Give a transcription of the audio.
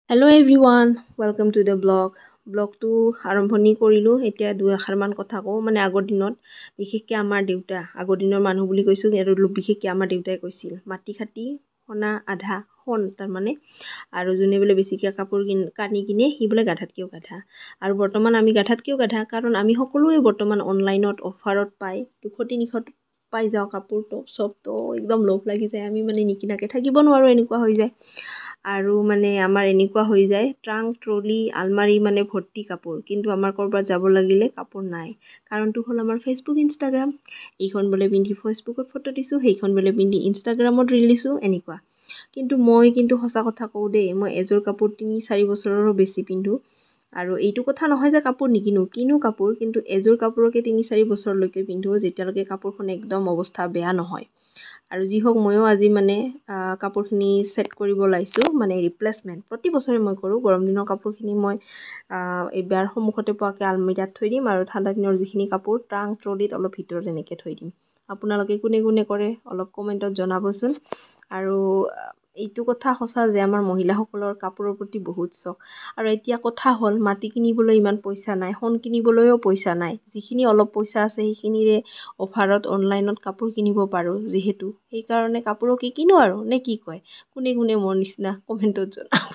Hello everyone, welcome to the blog. ব্লগটো আৰম্ভণি কৰিলোঁ এতিয়া দুই আখৰমান কথা কওঁ মানে আগৰ দিনত বিশেষকৈ আমাৰ দেউতা আগৰ দিনৰ মানুহ বুলি কৈছোঁ আৰু বিশেষকৈ আমাৰ দেউতাই কৈছিল মাটি খাটি সোণা আধা সোণ তাৰমানে আৰু যোনে বোলে বেছিকৈ কাপোৰ কানি কিনে সি বোলে গাধাতকৈও গাধা আৰু বৰ্তমান আমি গাধাতকৈও গাধা কাৰণ আমি সকলোৱে বৰ্তমান অনলাইনত অফাৰত পাই 200-300 পাই যাওঁ কাপোৰটো চবতো একদম লোভ লাগি যায় আমি মানে নিকিনাকৈ থাকিব নোৱাৰোঁ এনেকুৱা হৈ যায় আৰু মানে আমাৰ এনেকুৱা হৈ যায় ট্ৰাংক ট্ৰলি আলমাৰি মানে ভৰ্তি কাপোৰ কিন্তু আমাৰ ক'ৰবাত যাব লাগিলে কাপোৰ নাই কাৰণটো হ'ল আমাৰ ফেচবুক ইনষ্টাগ্ৰাম এইখন বোলে পিন্ধি ফেচবুকত ফটো দিছোঁ সেইখন বোলে পিন্ধি ইনষ্টাগ্ৰামত ৰিল দিছোঁ এনেকুৱা কিন্তু মই সঁচা কথা কওঁ দেই মই এযোৰ কাপোৰ 3-4 বছৰৰো বেছি পিন্ধোঁ আৰু এইটো কথা নহয় যে কাপোৰ কিনো কাপোৰ কিন্তু এযোৰ কাপোৰকে 3-4 বছৰলৈকে পিন্ধোঁ যেতিয়ালৈকে কাপোৰখন একদম অৱস্থা বেয়া নহয় আৰু যি হওক ময়ো আজি মানে কাপোৰখিনি সেট কৰিব লাইছোঁ মানে ৰিপ্লেচমেণ্ট প্ৰতি বছৰে মই কৰোঁ গৰম দিনৰ কাপোৰখিনি মই এই বেয়াৰ সন্মুখতে পোৱাকৈ আলমিৰাত থৈ দিম আৰু ঠাণ্ডা দিনৰ যিখিনি কাপোৰ ট্ৰাংক ট্ৰলিত অলপ ভিতৰত এনেকৈ থৈ দিম আপোনালোকে কোনে কৰে অলপ কমেণ্টত জনাবচোন আৰু এইটো কথা সঁচা যে আমাৰ মহিলাসকলৰ কাপোৰৰ প্ৰতি বহুত চখ আৰু এতিয়া কথা হ'ল মাটি কিনিবলৈ ইমান পইচা নাই সোণ কিনিবলৈও পইচা নাই যিখিনি অলপ পইচা আছে সেইখিনিৰে অফাৰত অনলাইনত কাপোৰ কিনিব পাৰোঁ যিহেতু সেইকাৰণে কাপোৰকে কিনো আৰু নে কি কয় কোনে মোৰ নিচিনা কমেণ্টত জনাব